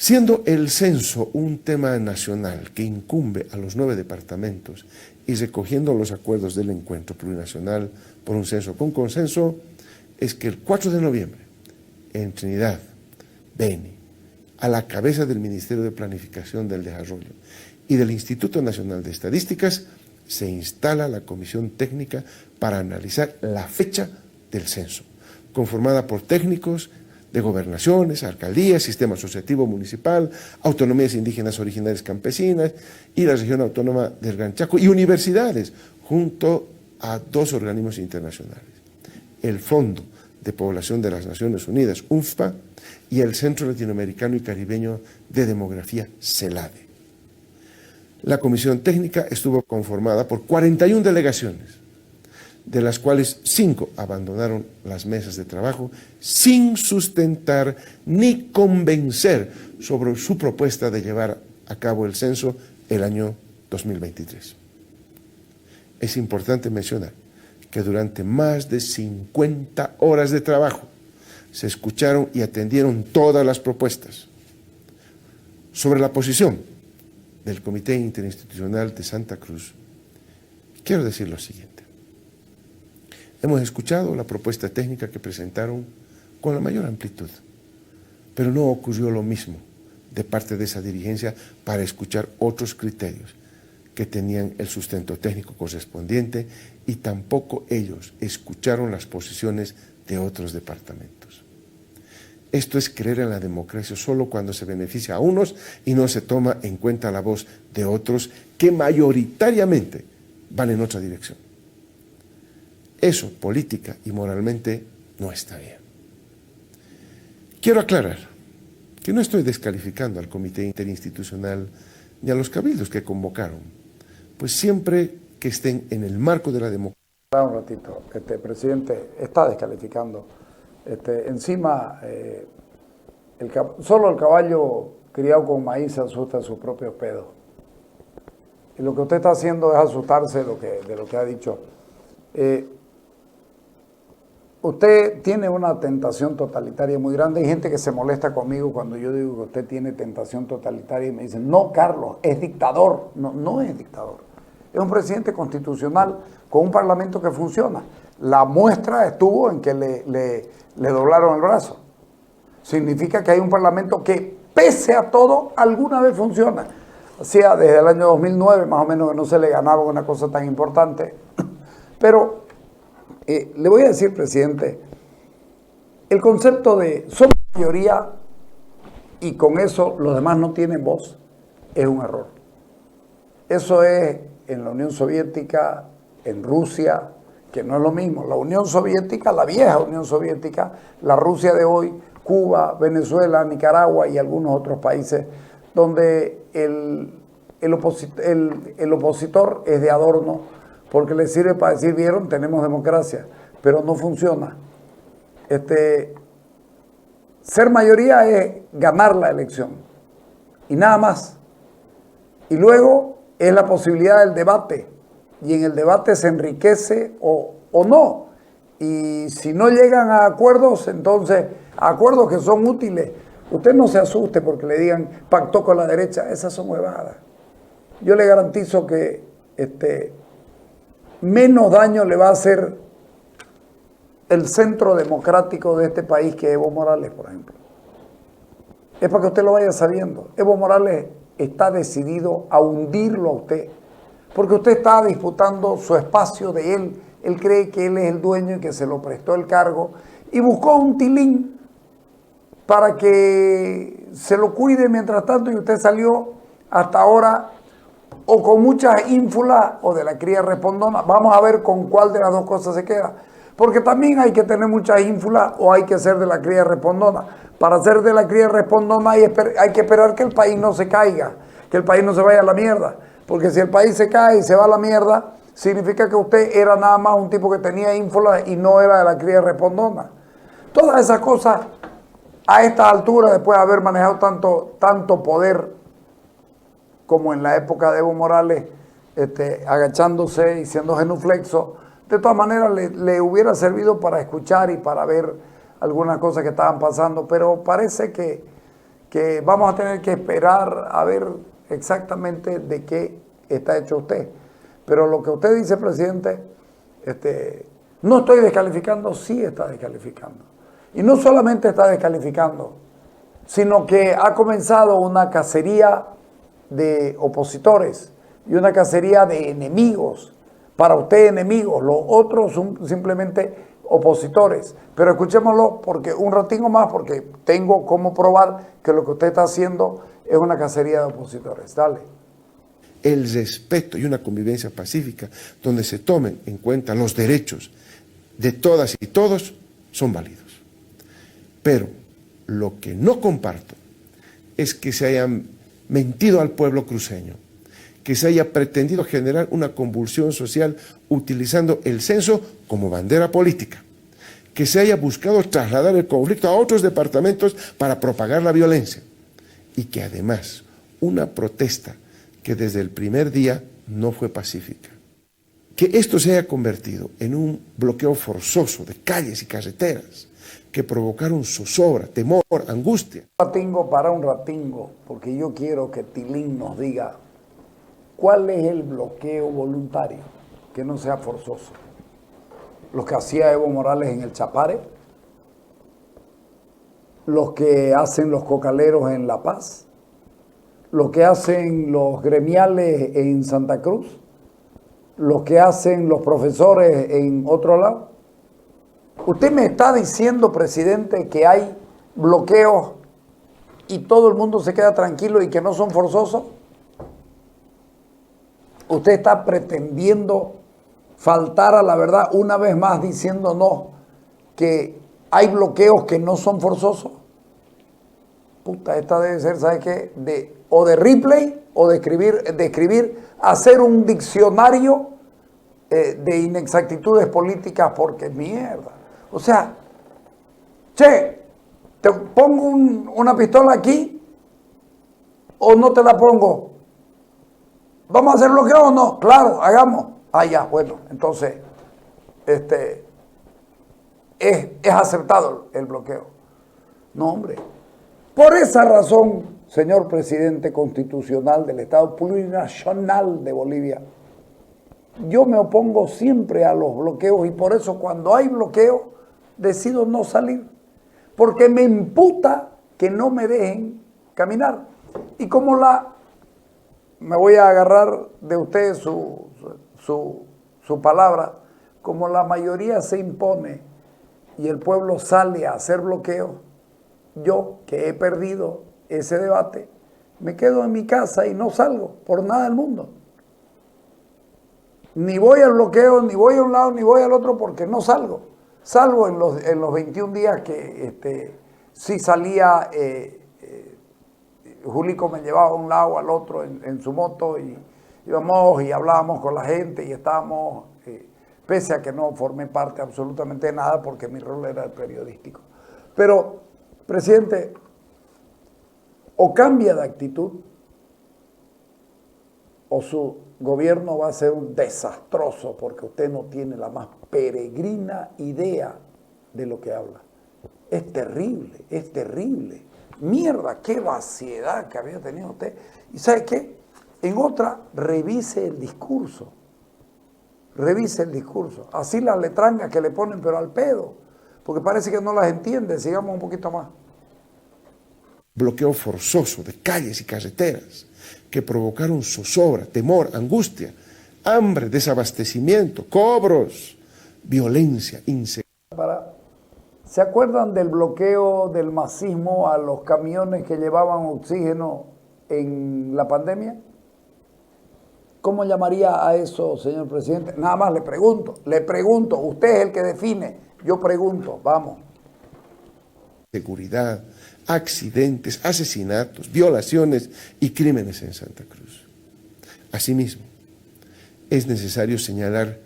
Siendo el censo un tema nacional que incumbe a los 9 departamentos y recogiendo los acuerdos del encuentro plurinacional por un censo con consenso, es que el 4 de noviembre, en Trinidad, Beni, a la cabeza del Ministerio de Planificación del Desarrollo y del Instituto Nacional de Estadísticas, se instala la Comisión Técnica para analizar la fecha del censo, conformada por técnicos de gobernaciones, alcaldías, sistema asociativo municipal, autonomías indígenas originarias campesinas y la región autónoma del Gran Chaco y universidades, junto a 2 organismos internacionales, el Fondo de Población de las Naciones Unidas, UNFPA, y el Centro Latinoamericano y Caribeño de Demografía, CELADE. La comisión técnica estuvo conformada por 41 delegaciones, de las cuales 5 abandonaron las mesas de trabajo sin sustentar ni convencer sobre su propuesta de llevar a cabo el censo el año 2023. Es importante mencionar que durante más de 50 horas de trabajo se escucharon y atendieron todas las propuestas. Sobre la posición del Comité Interinstitucional de Santa Cruz, quiero decir lo siguiente. Hemos escuchado la propuesta técnica que presentaron con la mayor amplitud, pero no ocurrió lo mismo de parte de esa dirigencia para escuchar otros criterios que tenían el sustento técnico correspondiente y tampoco ellos escucharon las posiciones de otros departamentos. Esto es creer en la democracia solo cuando se beneficia a unos y no se toma en cuenta la voz de otros que mayoritariamente van en otra dirección. Eso, política y moralmente, no está bien. Quiero aclarar que no estoy descalificando al Comité Interinstitucional ni a los cabildos que convocaron, pues siempre que estén en el marco de la democracia. Un ratito, presidente, está descalificando. Encima, solo el caballo criado con maíz se asusta de sus propios pedos. Y lo que usted está haciendo es asustarse de lo que ha dicho. Usted tiene una tentación totalitaria muy grande. Hay gente que se molesta conmigo cuando yo digo que usted tiene tentación totalitaria y me dicen, no, Carlos, es dictador. No, no es dictador. Es un presidente constitucional con un parlamento que funciona. La muestra estuvo en que le doblaron el brazo. Significa que hay un parlamento que, pese a todo, alguna vez funciona. O sea, desde el año 2009, más o menos, que no se le ganaba una cosa tan importante. Pero le voy a decir, presidente, el concepto de somos mayoría y con eso los demás no tienen voz es un error. Eso es en la Unión Soviética, en Rusia, que no es lo mismo. La Unión Soviética, la vieja Unión Soviética, la Rusia de hoy, Cuba, Venezuela, Nicaragua y algunos otros países donde el opositor es de adorno porque le sirve para decir, vieron, tenemos democracia, pero no funciona. Ser mayoría es ganar la elección y nada más. Y luego es la posibilidad del debate y en el debate se enriquece o no. Y si no llegan a acuerdos, entonces a acuerdos que son útiles. Usted no se asuste porque le digan pactó con la derecha, esas son huevadas. Yo le garantizo que menos daño le va a hacer el centro democrático de este país que Evo Morales, por ejemplo. Es para que usted lo vaya sabiendo. Evo Morales está decidido a hundirlo a usted, porque usted está disputando su espacio de él. Él cree que él es el dueño y que se lo prestó el cargo y buscó un tilín para que se lo cuide mientras tanto y usted salió hasta ahora o con muchas ínfulas o de la cría respondona. Vamos a ver con cuál de las dos cosas se queda. Porque también hay que tener muchas ínfulas o hay que ser de la cría respondona. Para ser de la cría respondona hay que esperar que el país no se caiga, que el país no se vaya a la mierda. Porque si el país se cae y se va a la mierda, significa que usted era nada más un tipo que tenía ínfulas y no era de la cría respondona. Todas esas cosas, a esta altura, después de haber manejado tanto poder como en la época de Evo Morales, agachándose y siendo genuflexo, de todas maneras le hubiera servido para escuchar y para ver algunas cosas que estaban pasando, pero parece que que vamos a tener que esperar a ver exactamente de qué está hecho usted. Pero lo que usted dice, presidente, no estoy descalificando, sí está descalificando. Y no solamente está descalificando, sino que ha comenzado una cacería de opositores y una cacería de enemigos. Para usted enemigos, los otros son simplemente opositores. Pero escuchémoslo porque un ratito más, porque tengo cómo probar que lo que usted está haciendo es una cacería de opositores. Dale. El respeto y una convivencia pacífica donde se tomen en cuenta los derechos de todas y todos son válidos. Pero lo que no comparto es que se hayan mentido al pueblo cruceño, que se haya pretendido generar una convulsión social utilizando el censo como bandera política, que se haya buscado trasladar el conflicto a otros departamentos para propagar la violencia y que además una protesta que desde el primer día no fue pacífica. Que esto se haya convertido en un bloqueo forzoso de calles y carreteras que provocaron zozobra, temor, angustia. Para un ratingo, porque yo quiero que Tilín nos diga cuál es el bloqueo voluntario, que no sea forzoso. Los que hacía Evo Morales en el Chapare, los que hacen los cocaleros en La Paz, lo que hacen los gremiales en Santa Cruz, lo que hacen los profesores en otro lado. Usted me está diciendo, presidente, que hay bloqueos y todo el mundo se queda tranquilo y que no son forzosos. Usted está pretendiendo faltar a la verdad una vez más diciéndonos que hay bloqueos que no son forzosos. Puta, esta debe ser, ¿sabe qué? O de replay o de escribir, hacer un diccionario de inexactitudes políticas, porque mierda. O sea, che, ¿te pongo una pistola aquí o no te la pongo? ¿Vamos a hacer bloqueo o no? Claro, hagamos. Ah, ya, bueno, entonces, es aceptado el bloqueo. No, hombre. Por esa razón, señor presidente constitucional del Estado Plurinacional de Bolivia, yo me opongo siempre a los bloqueos y por eso cuando hay bloqueo decido no salir, porque me imputa que no me dejen caminar. Y como me voy a agarrar de usted su palabra, como la mayoría se impone y el pueblo sale a hacer bloqueo, yo que he perdido ese debate, me quedo en mi casa y no salgo por nada del mundo. Ni voy al bloqueo, ni voy a un lado, ni voy al otro, porque no salgo. Salvo en los 21 días que sí salía, Julico me llevaba a un lado al otro en su moto y íbamos y hablábamos con la gente y estábamos, pese a que no formé parte absolutamente de nada porque mi rol era el periodístico. Pero, presidente, o cambia de actitud o su gobierno va a ser un desastroso porque usted no tiene la más peregrina idea de lo que habla. Es terrible, es terrible. Mierda, qué vaciedad que había tenido usted. ¿Y sabe qué? En otra, revise el discurso. Revise el discurso. Así las letrangas que le ponen, pero al pedo. Porque parece que no las entiende. Sigamos un poquito más. Bloqueo forzoso de calles y carreteras que provocaron zozobra, temor, angustia, hambre, desabastecimiento, cobros, violencia, inseguridad. ¿Se acuerdan del bloqueo del masismo a los camiones que llevaban oxígeno en la pandemia? ¿Cómo llamaría a eso, señor presidente? Nada más le pregunto, usted es el que define, yo pregunto, vamos. Seguridad, accidentes, asesinatos, violaciones y crímenes en Santa Cruz. Asimismo, es necesario señalar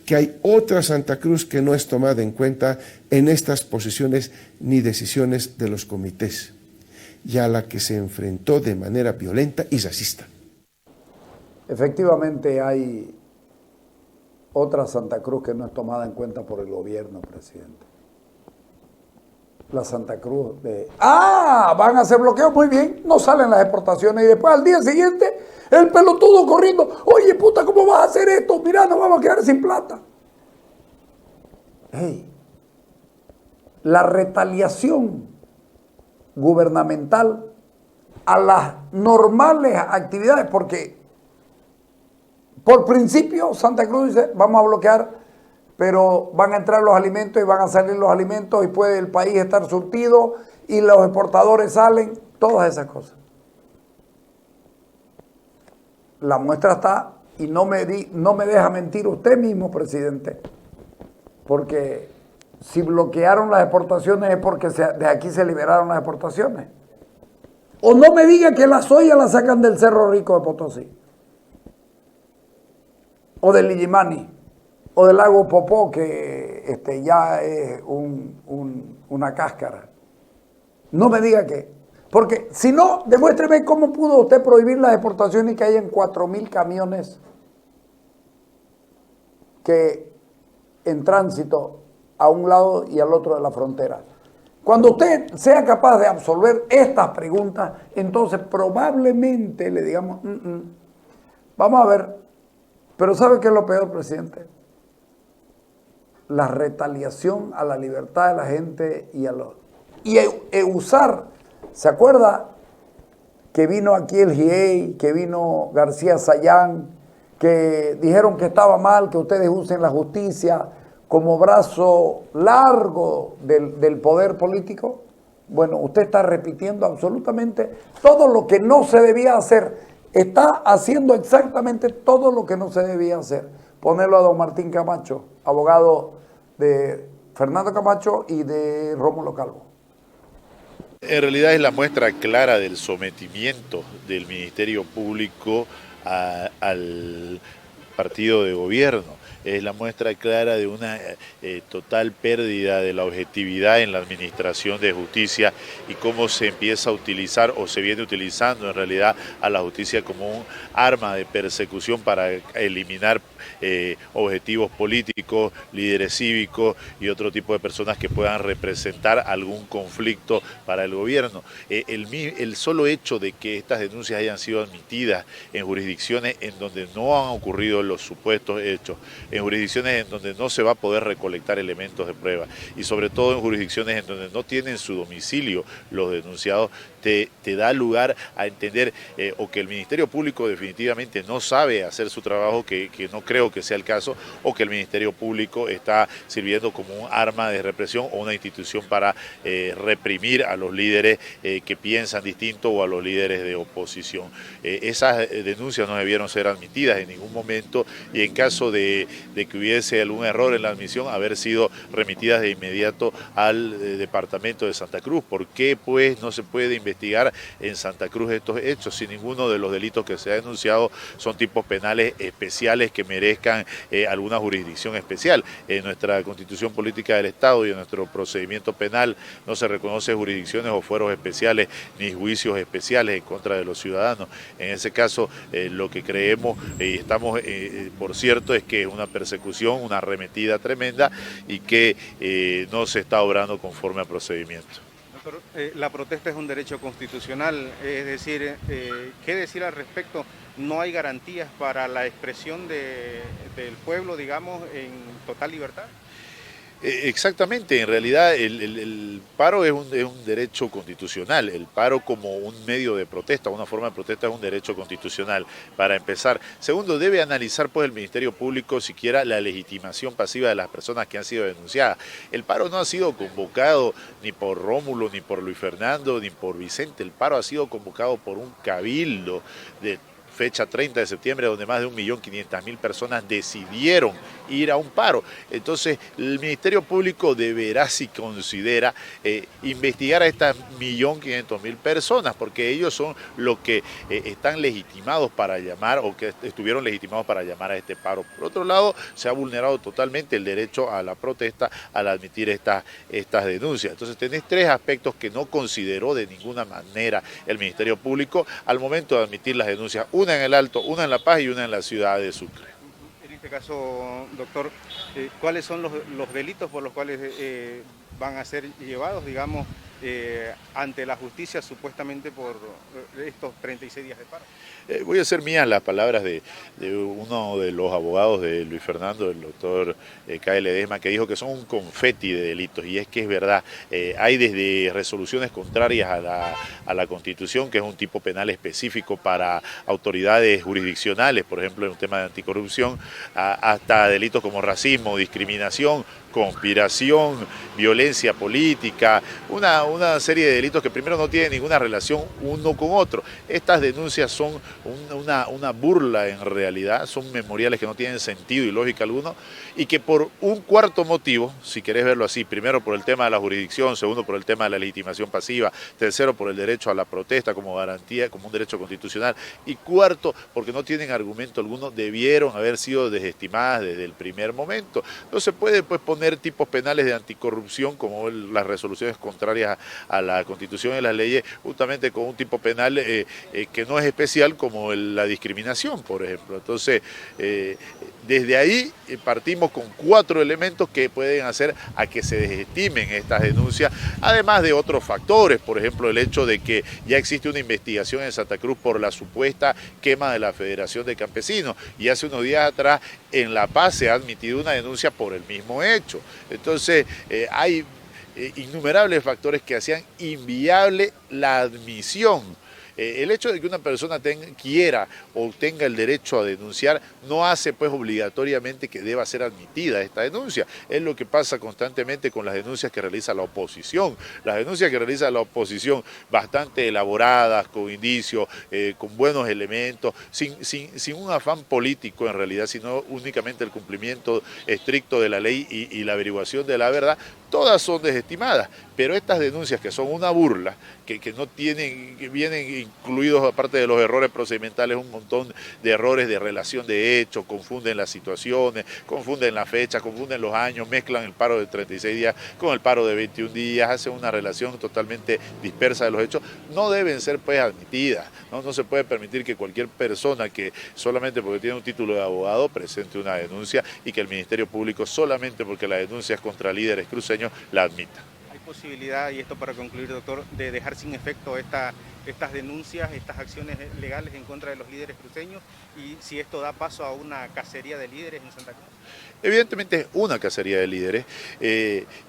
que hay otra Santa Cruz que no es tomada en cuenta en estas posiciones ni decisiones de los comités, y a la que se enfrentó de manera violenta y racista. Efectivamente hay otra Santa Cruz que no es tomada en cuenta por el gobierno, presidente. la Santa Cruz de... ¡Ah! Van a hacer bloqueo, muy bien, no salen las exportaciones y después al día siguiente el pelotudo corriendo, oye puta, ¿cómo vas a hacer esto? Mira, nos vamos a quedar sin plata. Hey, la retaliación gubernamental a las normales actividades, porque por principio Santa Cruz dice, vamos a bloquear, pero van a entrar los alimentos y van a salir los alimentos y puede el país estar surtido y los exportadores salen, todas esas cosas. La muestra está, y no me deja mentir usted mismo, presidente, porque si bloquearon las exportaciones es porque de aquí se liberaron las exportaciones. O no me diga que la soya la sacan del Cerro Rico de Potosí, o del Illimani, o del lago Popó, que ya es una cáscara. No me diga que. Porque si no, demuéstreme cómo pudo usted prohibir las exportaciones y que hayan 4.000 camiones que en tránsito a un lado y al otro de la frontera. Cuando usted sea capaz de absolver estas preguntas, entonces probablemente le digamos, vamos a ver, pero ¿sabe qué es lo peor, presidente? La retaliación a la libertad de la gente y usar, ¿se acuerda que vino aquí el GIEI, que vino García Sayán, que dijeron que estaba mal que ustedes usen la justicia como brazo largo del poder político? Bueno, usted está repitiendo absolutamente todo lo que no se debía hacer. Está haciendo exactamente todo lo que no se debía hacer. Ponerlo a don Martín Camacho, abogado de Fernando Camacho y de Rómulo Calvo. En realidad es la muestra clara del sometimiento del Ministerio Público al partido de gobierno. Es la muestra clara de una total pérdida de la objetividad en la administración de justicia y cómo se empieza a utilizar o se viene utilizando en realidad a la justicia como un arma de persecución para eliminar objetivos políticos, líderes cívicos y otro tipo de personas que puedan representar algún conflicto para el gobierno. El solo hecho de que estas denuncias hayan sido admitidas en jurisdicciones en donde no han ocurrido los supuestos hechos, en jurisdicciones en donde no se va a poder recolectar elementos de prueba y sobre todo en jurisdicciones en donde no tienen su domicilio los denunciados, te da lugar a entender o que el Ministerio Público definitivamente no sabe hacer su trabajo, que no creo que sea el caso, o que el Ministerio Público está sirviendo como un arma de represión o una institución para reprimir a los líderes que piensan distinto o a los líderes de oposición. Esas denuncias no debieron ser admitidas en ningún momento y en caso de que hubiese algún error en la admisión, haber sido remitidas de inmediato al departamento de Santa Cruz. ¿Por qué pues no se puede investigar en Santa Cruz estos hechos si ninguno de los delitos que se ha denunciado son tipos penales especiales que merezcan alguna jurisdicción especial? En nuestra Constitución Política del Estado y en nuestro procedimiento penal no se reconoce jurisdicciones o fueros especiales ni juicios especiales en contra de los ciudadanos. En ese caso, lo que creemos y estamos por cierto es que es una persecución, una arremetida tremenda y que no se está obrando conforme a procedimiento. Doctor, la protesta es un derecho constitucional, es decir, ¿qué decir al respecto? ¿No hay garantías para la expresión del pueblo, digamos, en total libertad? Exactamente, en realidad el paro es un derecho constitucional, el paro como un medio de protesta, una forma de protesta es un derecho constitucional, para empezar. Segundo, debe analizar pues el Ministerio Público siquiera la legitimación pasiva de las personas que han sido denunciadas. El paro no ha sido convocado ni por Rómulo, ni por Luis Fernando, ni por Vicente, el paro ha sido convocado por un cabildo de fecha 30 de septiembre, donde más de 1.500.000 personas decidieron ir a un paro. Entonces, el Ministerio Público deberá, si considera, investigar a estas 1.500.000 personas, porque ellos son los que están legitimados para llamar, o que estuvieron legitimados para llamar a este paro. Por otro lado, se ha vulnerado totalmente el derecho a la protesta al admitir estas denuncias. Entonces, tenés tres aspectos que no consideró de ninguna manera el Ministerio Público al momento de admitir las denuncias. Una en el Alto, una en La Paz y una en la ciudad de Sucre. En este caso, doctor, ¿cuáles son los delitos por los cuales van a ser llevados, digamos, ante la justicia supuestamente por estos 36 días de paro. Voy a hacer mías las palabras de uno de los abogados de Luis Fernando, el doctor K. Ledesma, que dijo que son un confeti de delitos, y es que es verdad. Hay desde resoluciones contrarias a la Constitución, que es un tipo penal específico para autoridades jurisdiccionales, por ejemplo en un tema de anticorrupción, hasta delitos como racismo, discriminación, conspiración, violencia política, una serie de delitos que primero no tienen ninguna relación uno con otro. Estas denuncias son una burla en realidad, son memoriales que no tienen sentido y lógica alguno, y que por un cuarto motivo, si querés verlo así, primero por el tema de la jurisdicción, segundo por el tema de la legitimación pasiva, tercero por el derecho a la protesta como garantía, como un derecho constitucional, y cuarto porque no tienen argumento alguno, debieron haber sido desestimadas desde el primer momento. No se puede pues poner tipos penales de anticorrupción como las resoluciones contrarias a la Constitución y las leyes, justamente con un tipo penal que no es especial como la discriminación, por ejemplo. Entonces, desde ahí partimos con 4 elementos que pueden hacer a que se desestimen estas denuncias, además de otros factores, por ejemplo, el hecho de que ya existe una investigación en Santa Cruz por la supuesta quema de la Federación de Campesinos, y hace unos días atrás en La Paz se ha admitido una denuncia por el mismo hecho. Entonces, hay innumerables factores que hacían inviable la admisión. El hecho de que una persona quiera o tenga el derecho a denunciar no hace pues obligatoriamente que deba ser admitida esta denuncia. Es lo que pasa constantemente con las denuncias que realiza la oposición. Las denuncias que realiza la oposición, bastante elaboradas, con indicios, con buenos elementos, sin un afán político en realidad, sino únicamente el cumplimiento estricto de la ley y la averiguación de la verdad, todas son desestimadas. Pero estas denuncias que son una burla, que no tienen, que vienen incluidos, aparte de los errores procedimentales, un montón de errores de relación de hechos, confunden las situaciones, confunden la fecha, confunden los años, mezclan el paro de 36 días con el paro de 21 días, hacen una relación totalmente dispersa de los hechos, no deben ser pues admitidas. No se puede permitir que cualquier persona que solamente porque tiene un título de abogado presente una denuncia y que el Ministerio Público solamente porque la denuncia es contra líderes cruceños la admita. ¿Hay posibilidad, y esto para concluir, doctor, de dejar sin efecto estas denuncias, estas acciones legales en contra de los líderes cruceños, y si esto da paso a una cacería de líderes en Santa Cruz? Evidentemente es una cacería de líderes.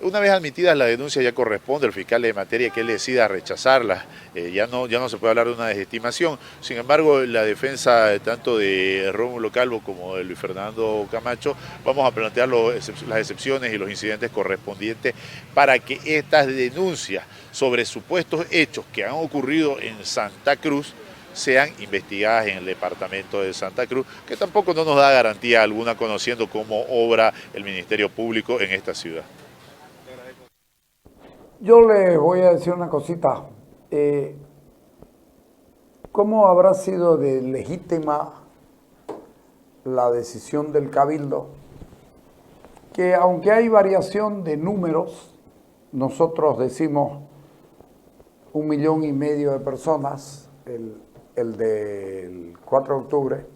Una vez admitidas la denuncia ya corresponde al fiscal de materia que él decida rechazarla. Ya no se puede hablar de una desestimación. Sin embargo, la defensa tanto de Rómulo Calvo como de Luis Fernando Camacho, vamos a plantear las excepciones y los incidentes correspondientes para que estas denuncias sobre supuestos hechos que han ocurrido en Santa Cruz sean investigadas en el departamento de Santa Cruz, que tampoco no nos da garantía alguna conociendo cómo obra el Ministerio Público en esta ciudad. Yo les voy a decir una cosita. ¿Cómo habrá sido de legítima la decisión del Cabildo? Que aunque hay variación de números, nosotros decimos 1,5 millones de personas, el del 4 de octubre,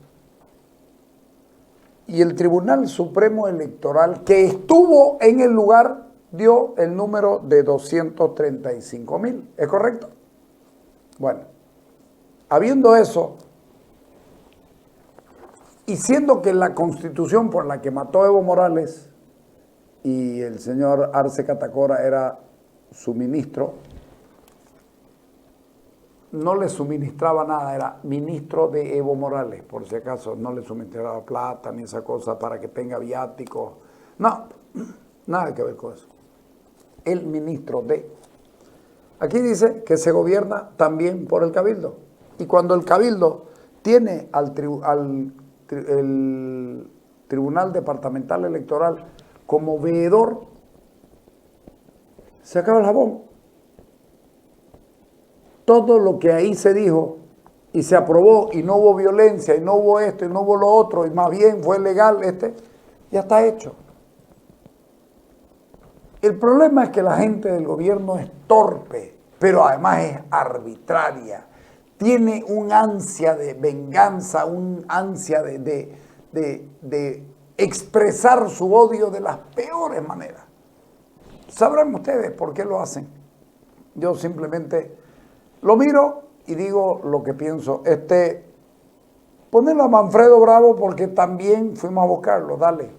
y el Tribunal Supremo Electoral, que estuvo en el lugar, dio el número de 235,000. ¿Es correcto? Bueno, habiendo eso, y siendo que la Constitución por la que mató a Evo Morales y el señor Arce Catacora era su ministro, no le suministraba nada, era ministro de Evo Morales, por si acaso, no le suministraba plata ni esa cosa para que tenga viáticos, no, nada que ver con eso. El ministro de... Aquí dice que se gobierna también por el Cabildo, y cuando el Cabildo tiene el Tribunal Departamental Electoral como veedor, se acaba el jabón. Todo lo que ahí se dijo y se aprobó y no hubo violencia y no hubo esto y no hubo lo otro y más bien fue legal, ya está hecho. El problema es que la gente del gobierno es torpe, pero además es arbitraria. Tiene un ansia de venganza, un ansia de expresar su odio de las peores maneras. sabrán ustedes por qué lo hacen. Yo simplemente lo miro y digo lo que pienso. Ponelo a Manfredo Bravo porque también fuimos a buscarlo, dale.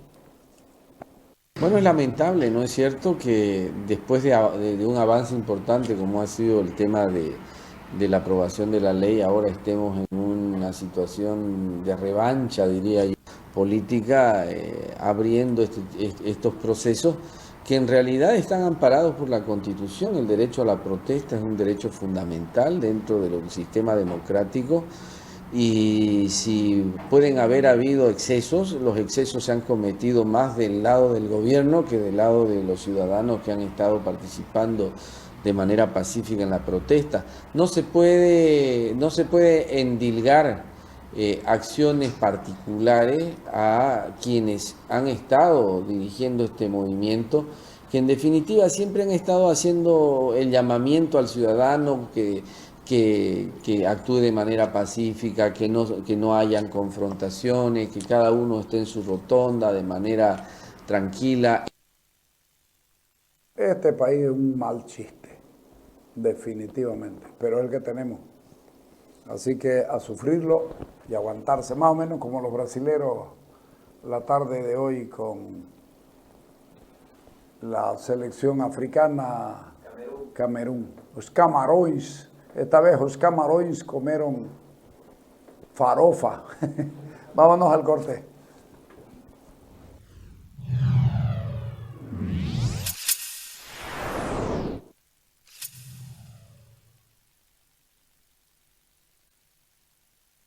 Bueno, es lamentable, ¿no es cierto?, que después de un avance importante como ha sido el tema de la aprobación de la ley, ahora estemos en una situación de revancha, diría yo, política, abriendo estos procesos que en realidad están amparados por la Constitución. El derecho a la protesta es un derecho fundamental dentro del sistema democrático. Y si pueden haber habido excesos, los excesos se han cometido más del lado del gobierno que del lado de los ciudadanos que han estado participando de manera pacífica en la protesta. No se puede endilgar acciones particulares a quienes han estado dirigiendo este movimiento, que en definitiva siempre han estado haciendo el llamamiento al ciudadano que actúe de manera pacífica, que no hayan confrontaciones, que cada uno esté en su rotonda de manera tranquila. Este país es un mal chiste, definitivamente, pero es el que tenemos. Así que a sufrirlo y aguantarse, más o menos como los brasileros la tarde de hoy con la selección africana Camerún. Os Camarões. Esta vez los Camarões comieron farofa. Vámonos al corte.